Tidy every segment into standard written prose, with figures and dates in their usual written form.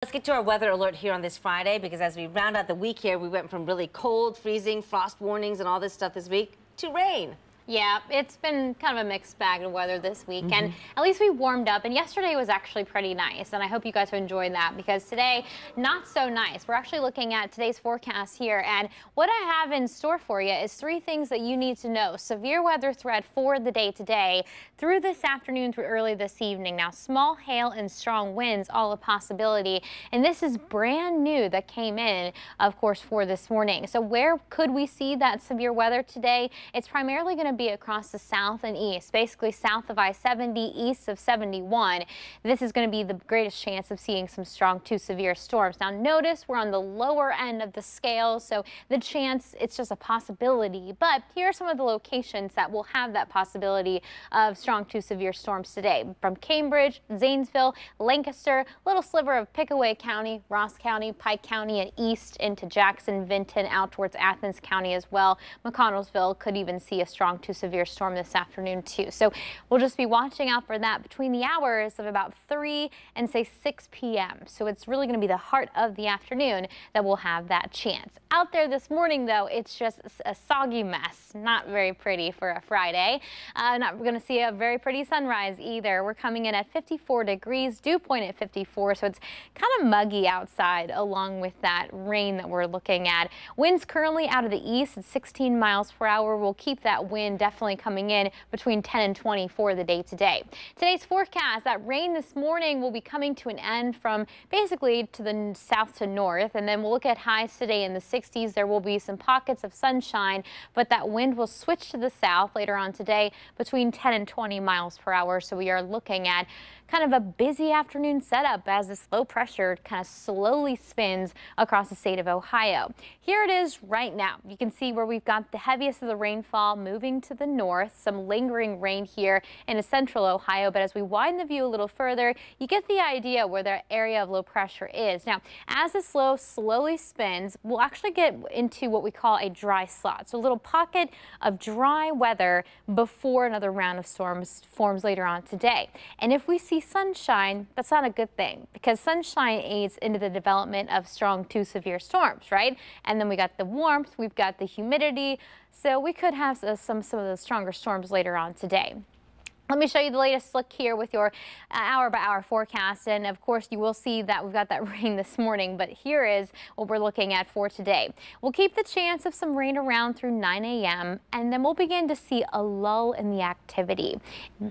Let's get to our weather alert here on this Friday, because as we round out the week here, we went from really cold, freezing, frost warnings and all this stuff this week to rain. Yeah, it's been kind of a mixed bag of weather this week, and at least we warmed up, and yesterday was actually pretty nice, and I hope you guys enjoyed that, because today, not so nice. We're actually looking at today's forecast here, and what I have in store for you is 3 things that you need to know. Severe weather threat for the day today, through this afternoon, through early this evening. Now, small hail and strong winds, all a possibility, and this is brand new that came in, of course, for this morning. So where could we see that severe weather today? It's primarily going to be across the south and east, basically south of I-70, east of 71. This is going to be the greatest chance of seeing some strong to severe storms. Now notice we're on the lower end of the scale, so the chance, it's just a possibility, but here are some of the locations that will have that possibility of strong to severe storms today. From Cambridge, Zanesville, Lancaster, little sliver of Pickaway County, Ross County, Pike County, and east into Jackson, Vinton, out towards Athens County as well. McConnellsville could even see a strong to severe storm this afternoon too. So we'll just be watching out for that between the hours of about 3 and say 6 p.m. So it's really going to be the heart of the afternoon that will have that chance. Out there this morning, though, it's just a soggy mess. Not very pretty for a Friday. Not going to see a very pretty sunrise either. We're coming in at 54 degrees, dew point at 54, so it's kind of muggy outside along with that rain that we're looking at. Winds currently out of the east at 16 miles per hour. We'll keep that wind definitely coming in between 10 and 20 for the day today. Today's forecast, that rain this morning will be coming to an end from basically to the south to north, and then we'll look at highs today in the 60s. There will be some pockets of sunshine, but that wind will switch to the south later on today between 10 and 20 miles per hour. So we are looking at kind of a busy afternoon setup as this low pressure kind of slowly spins across the state of Ohio. Here it is right now. You can see where we've got the heaviest of the rainfall moving to the north, some lingering rain here in central Ohio. But as we widen the view a little further, you get the idea where the area of low pressure is. Now, as this low slowly spins, we'll actually get into what we call a dry slot. So a little pocket of dry weather before another round of storms forms later on today. And if we see sunshine, that's not a good thing, because sunshine aids into the development of strong to severe storms, right? And then we got the warmth, we've got the humidity, so we could have some of the stronger storms later on today. Let me show you the latest look here with your hour-by-hour forecast, and of course you will see that we've got that rain this morning, but here is what we're looking at for today. We'll keep the chance of some rain around through 9 a.m. and then we'll begin to see a lull in the activity.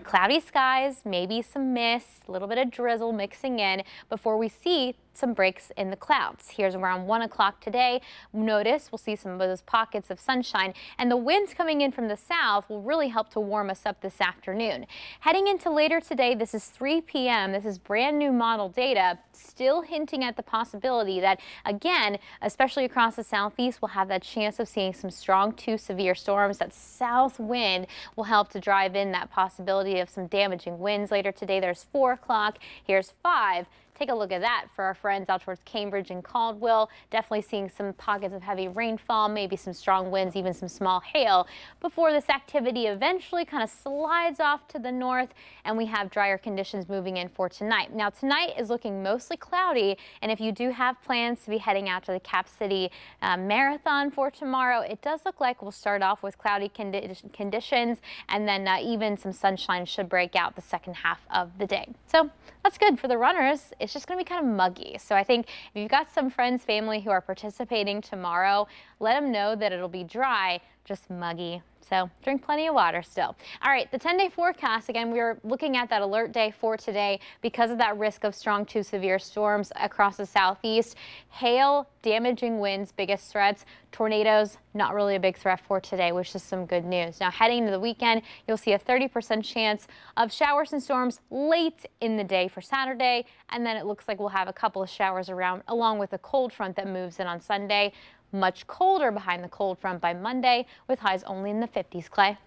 Cloudy skies, maybe some mist, a little bit of drizzle mixing in before we see some breaks in the clouds. Here's around 1 o'clock today. Notice we'll see some of those pockets of sunshine, and the winds coming in from the south will really help to warm us up this afternoon. Heading into later today, this is 3 p.m. This is brand new model data, still hinting at the possibility that, again, especially across the southeast, we'll have that chance of seeing some strong to severe storms. That south wind will help to drive in that possibility of some damaging winds later today. There's 4 o'clock. Here's 5. Take a look at that for our friends out towards Cambridge and Caldwell. Definitely seeing some pockets of heavy rainfall, maybe some strong winds, even some small hail, before this activity eventually kind of slides off to the north and we have drier conditions moving in for tonight. Now, tonight is looking mostly cloudy, and if you do have plans to be heading out to the Cap City Marathon for tomorrow, it does look like we'll start off with cloudy conditions, and then even some sunshine should break out the second half of the day. So that's good for the runners. It's just going to be kind of muggy. So I think if you've got some friends, family who are participating tomorrow, let them know that it'll be dry, just muggy. So drink plenty of water still. All right, the 10-day forecast, again, we're looking at that alert day for today because of that risk of strong to severe storms across the southeast. Hail, damaging winds, biggest threats. Tornadoes, not really a big threat for today, which is some good news. Now, heading into the weekend, you'll see a 30% chance of showers and storms late in the day for Saturday, and then it looks like we'll have a couple of showers around, along with a cold front that moves in on Sunday. Much colder behind the cold front by Monday, with highs only in the 50s, Clay.